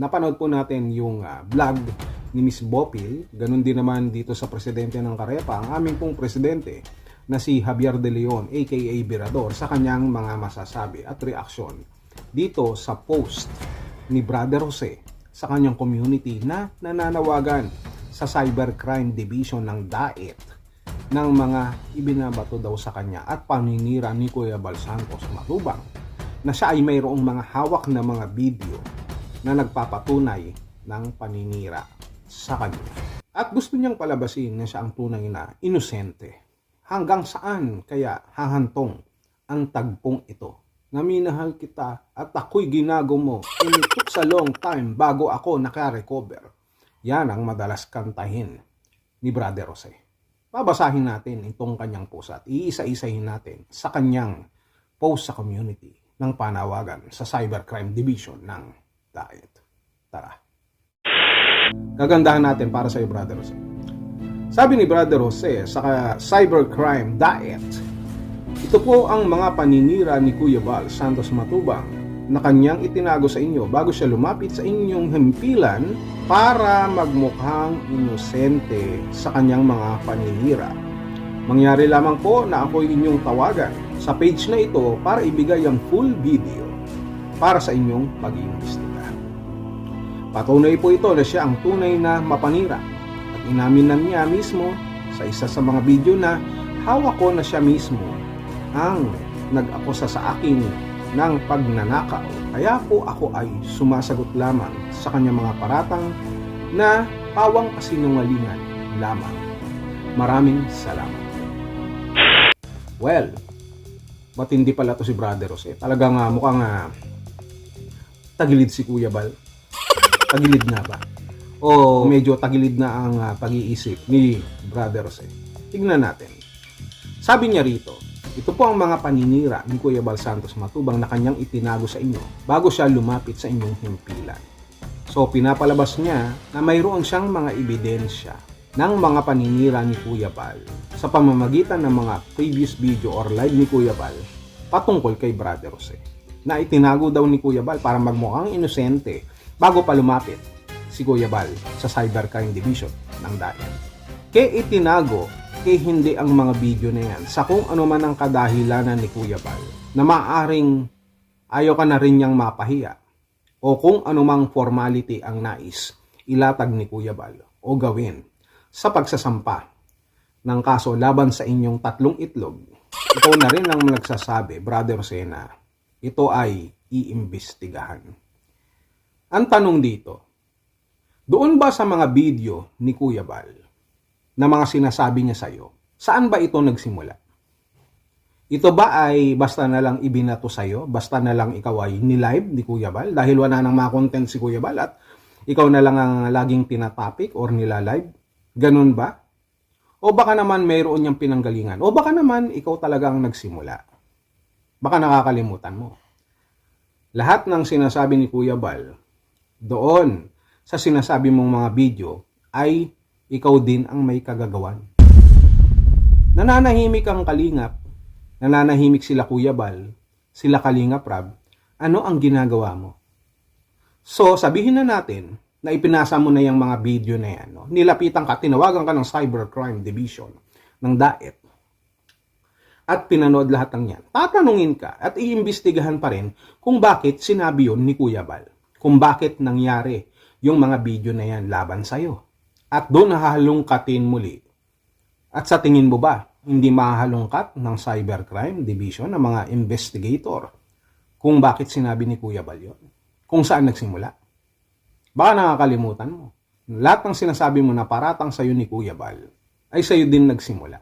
napanood po natin yung vlog ni Miss Bopil. Ganun din naman dito sa presidente ng Karepa, ang aming pong presidente na si Javier De Leon aka Virador, sa kanyang mga masasabi at reaksyon dito sa post ni Brother Jose sa kanyang community na nananawagan sa Cybercrime Division ng DAET ng mga ibinabato daw sa kanya at paninira ni Kuya Bal Santos Matubang, na siya ay mayroong mga hawak na mga video na nagpapatunay ng paninira sa kanya. At gusto niyang palabasin na siya ang tunay na inosente. Hanggang saan kaya hahantong ang tagpong ito? Naminahal kita at ako'y ginago mo. And it took a long time bago ako naka-recover. Yan ang madalas kantahin ni Brother Jose. Babasahin natin itong kanyang post at iisa-isahin natin sa kanyang post sa community ng panawagan sa Cybercrime Division ng DAET. Tara. Gagandahan natin para sa iyo, Brother Jose. Sabi ni Brother Jose sa Cybercrime DAET, ito po ang mga paninira ni Kuya Bal Santos Matubang na kanyang itinago sa inyo bago siya lumapit sa inyong himpilan para magmukhang inosente sa kanyang mga paninira. Mangyari lamang po na ako'y inyong tawagan sa page na ito para ibigay ang full video para sa inyong pag-iimbestiga. Patunay po ito na siya ang tunay na mapanira at inamin na niya mismo sa isa sa mga video na hawak ko na siya mismo ang nag-akusa sa akin ng pagnanakaw. Kaya po ako ay sumasagot lamang sa kanyang mga paratang na pawang kasinungalingan lamang. Maraming salamat. Well, matindi pala to si Brother Jose. Talagang mukhang tagilid si Kuya Bal. Tagilid na ba? O medyo tagilid na ang pag-iisip ni Brother Jose. Tignan natin. Sabi niya rito, ito po ang mga paninira ni Kuya Bal Santos Matubang na kanyang itinago sa inyo bago siya lumapit sa inyong himpilan. So pinapalabas niya na mayroon siyang mga ebidensya ng mga paninira ni Kuya Bal sa pamamagitan ng mga previous video or live ni Kuya Bal patungkol kay Brother Jose, na itinago daw ni Kuya Bal para magmukhang inosente bago pa lumapit si Kuya Bal sa Cybercrime Division ng DAET. Kaya itinago hindi ang mga video na yan sa kung ano man ang kadahilanan ni Kuya Bal na maaaring ayaw ka na rin niyang mapahiya o kung anumang formality ang nais ilatag ni Kuya Bal o gawin sa pagsasampa ng kaso laban sa inyong tatlong itlog. Ikaw na rin ang nagsasabi, Brother Jose, na ito ay iimbestigahan. Ang tanong dito, doon ba sa mga video ni Kuya Bal na mga sinasabi niya sa iyo, saan ba ito nagsimula? Ito ba ay basta na lang ibinato sa iyo, basta na lang ikaw ay nilive ni Kuya Bal dahil wala nang mga content si Kuya Bal at ikaw na lang ang laging tinatopic or nilalive? Ganun ba? O baka naman mayroon niyang pinanggalingan? O baka naman ikaw talagang nagsimula? Baka nakakalimutan mo. Lahat ng sinasabi ni Kuya Bal doon sa sinasabi mong mga video ay ikaw din ang may kagagawan. Nananahimik ang Kalingap, nananahimik sila Kuya Bal, sila Kalingap Rab, ano ang ginagawa mo? So, sabihin na natin na ipinasa mo na yung mga video na yan. No? Nilapitan ka, tinawagan ka ng Cybercrime Division ng DAET at pinanood lahat ng yan. Tatanungin ka at iimbestigahan pa rin kung bakit sinabi yun ni Kuya Bal. Kung bakit nangyari yung mga video na yan laban sa'yo. At doon hahalungkatin muli. At sa tingin mo ba, hindi mahalungkat ng Cybercrime Division ng mga investigator kung bakit sinabi ni Kuya Bal yun? Kung saan nagsimula? Baka nakakalimutan mo. Lahat ng sinasabi mo na paratang sa'yo ni Kuya Bal ay sa'yo din nagsimula.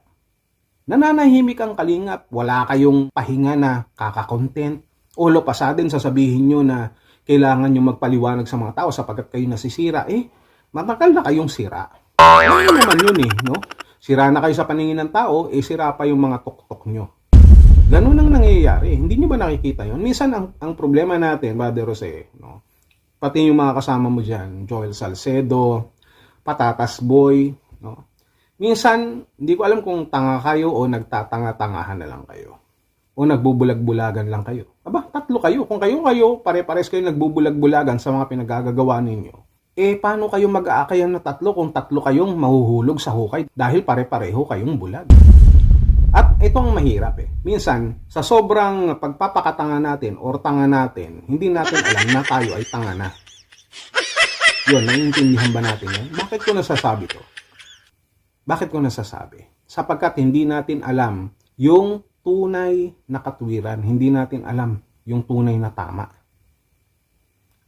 Nananahimik ang Kalingap, wala kayong pahinga na kakakontent, o lopasadin sasabihin nyo na kailangan nyo magpaliwanag sa mga tao sapagkat kayo nasisira. Matagal na kayong sira. Ano naman yun no? Sira na kayo sa paningin ng tao, sira pa yung mga tuktok nyo. Ganun ang nangyayari. Hindi nyo ba nakikita yun? Minsan ang problema natin, Brother Jose, no? Pati yung mga kasama mo dyan, Joel Salcedo, Patatas Boy, no? Minsan, hindi ko alam kung tanga kayo o nagtatanga-tangahan na lang kayo. O nagbubulag-bulagan lang kayo? Aba, tatlo kayo. Kung kayo, pare-pares kayo nagbubulag-bulagan sa mga pinagagagawa ninyo. Paano kayo mag-aakayan na tatlo kung tatlo kayong mahuhulog sa hukay dahil pare-pareho kayong bulag? At ito ang mahirap Minsan, sa sobrang pagpapakatanga natin or tanga natin, hindi natin alam na tayo ay tanga na. Yun, naiintindihan ba natin yan? Bakit ko nasasabi to? Bakit ko nasasabi? Sapagkat hindi natin alam yung tunay na katwiran. Hindi natin alam yung tunay na tama.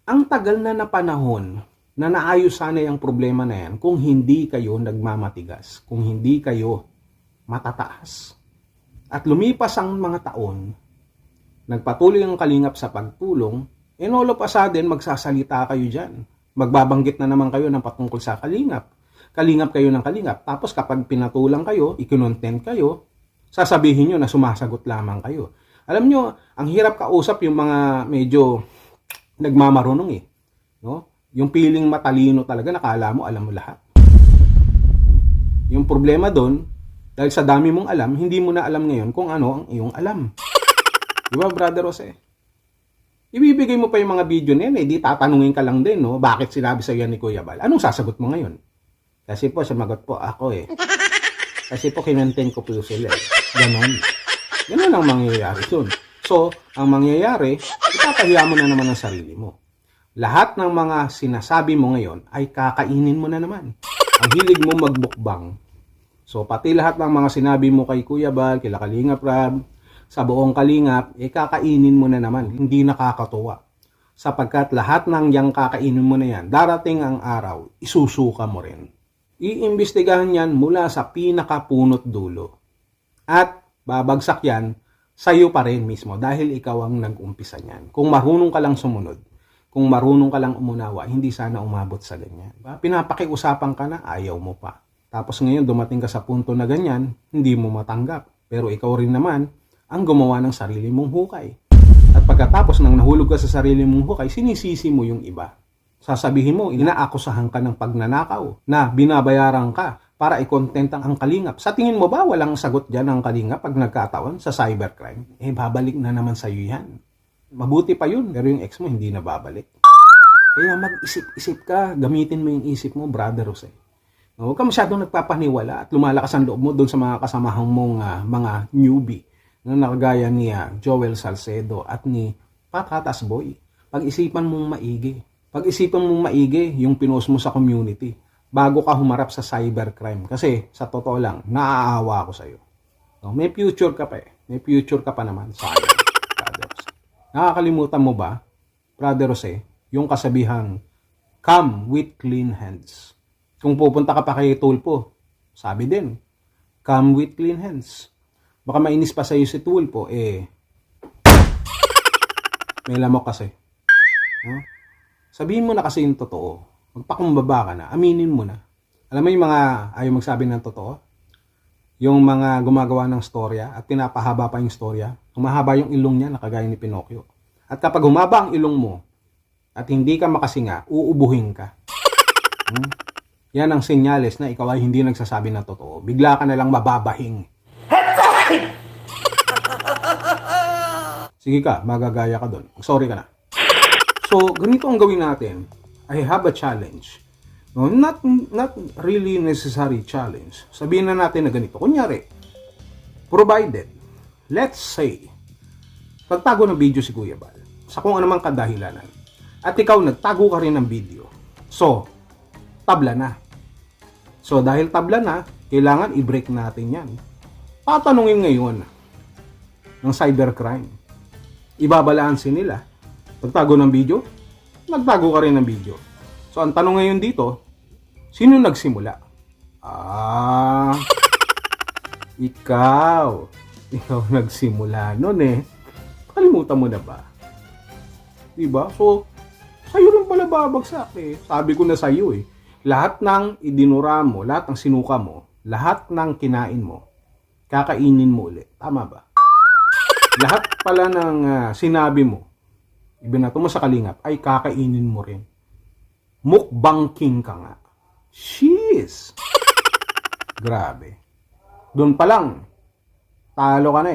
Ang tagal na panahon na naayos sana yung problema na yan kung hindi kayo nagmamatigas, kung hindi kayo matataas. At lumipas ang mga taon, nagpatuloy ang kalingap sa pagtulong, and all of a sudden, magsasalita kayo dyan. Magbabanggit na naman kayo ng patungkol sa kalingap. Kalingap kayo ng kalingap. Tapos kapag pinatulang kayo, ikinontent kayo, sasabihin nyo na sumasagot lamang kayo. Alam nyo, ang hirap kausap yung mga medyo nagmamarunong no? Yung piling matalino talaga, nakala mo, alam mo lahat. Yung problema doon, dahil sa dami mong alam, hindi mo na alam ngayon kung ano ang iyong alam. Di ba, Brother Jose? Ibibigay mo pa yung mga video na yan, di tatanungin ka lang din, no? Bakit sinabi sa yan ni Kuya Bal? Anong sasagot mo ngayon? Kasi po, sumagot po ako Kasi po, kinontent ko po sila Ganon. Ganon ang mangyayari dun. So, ang mangyayari, ipapahiya mo na naman ang sarili mo. Lahat ng mga sinasabi mo ngayon ay kakainin mo na naman. Ang hilig mo magbukbang. So, pati lahat ng mga sinabi mo kay Kuya Bal, kay Kalingap Rab, sa buong Kalingap, kakainin mo na naman. Hindi nakakatuwa. Sapagkat lahat ng yang kakainin mo na yan, darating ang araw, isusuka mo rin. Iimbestigahan yan mula sa pinakapunot dulo. At babagsak yan sa'yo pa rin mismo dahil ikaw ang nag-umpisa niyan. Kung marunong ka lang sumunod, kung marunong ka lang umunawa, hindi sana umabot sa ganyan. Pinapakiusapan ka na, ayaw mo pa. Tapos ngayon dumating ka sa punto na ganyan, hindi mo matanggap. Pero ikaw rin naman ang gumawa ng sarili mong hukay. At pagkatapos nang nahulog ka sa sarili mong hukay, sinisisi mo yung iba. Sasabihin mo, inaakusahan ka ng pagnanakaw na binabayaran ka para i-content ang kalingap. Sa tingin mo ba walang sagot dyan ang kalingap pag nagkataon sa cybercrime? Babalik na naman sa'yo yan. Mabuti pa yun, pero yung ex mo hindi na babalik. Kaya mag-isip-isip ka, gamitin mo yung isip mo, Brother Jose. Huwag ka masyadong nagpapaniwala at lumalakas ang loob mo doon sa mga kasamahang mong mga newbie na nakagaya ni Joel Salcedo at ni Patatas Boy. Pag-isipan mong maigi. Pag-isipan mong maigi yung pinost mo sa community bago ka humarap sa cybercrime. Kasi sa totoo lang, naaawa ako sa'yo. No, may future ka pa May future ka pa naman. Sayang, Brother Jose. Nakakalimutan mo ba, Brother Jose, yung kasabihang, come with clean hands. Kung pupunta ka pa kay Tulpo, sabi din, come with clean hands. Baka mainis pa sa'yo si Tulpo, may lamok kasi. No? Sabihin mo na kasi yung totoo. Magpakumbaba ka na, aminin mo na. Alam mo yung mga ayaw magsabi ng totoo? Yung mga gumagawa ng storya at pinapahaba pa yung storya, humahaba yung ilong niya nakagaya ni Pinocchio. At kapag humaba ang ilong mo at hindi ka makasinga, uubuhin ka. Yan ang senyales na ikaw ay hindi nagsasabi ng totoo. Bigla ka na lang mababahing. Sige ka, magagaya ka doon. Sorry ka na. So, ganito ang gawin natin. I have a challenge. No, not really necessary challenge. Sabihin na natin na ganito. Kunyari, provided, let's say, pagtago ng video si Kuya Bal, sa kung anumang kadahilanan, at ikaw nagtago ka rin ng video. So, tabla na. So, dahil tabla na, kailangan i-break natin yan. Patanungin ngayon ng cybercrime. Ibabalansin nila. Pagtago ng video, nagtago ka rin ng video. So, ang tanong ngayon dito, sino nagsimula? Ikaw. Ikaw nagsimula nun Kalimutan mo na ba? Diba? So, sa'yo rin pala babagsak Sabi ko na sa'yo Lahat ng idinura mo, lahat ng sinuka mo, lahat ng kinain mo, kakainin mo ulit. Tama ba? Lahat pala ng sinabi mo, ibinato mo sa kalingap, ay kakainin mo rin. Mukbang king ka nga. Jeez! Grabe. Doon pa lang, talo ka na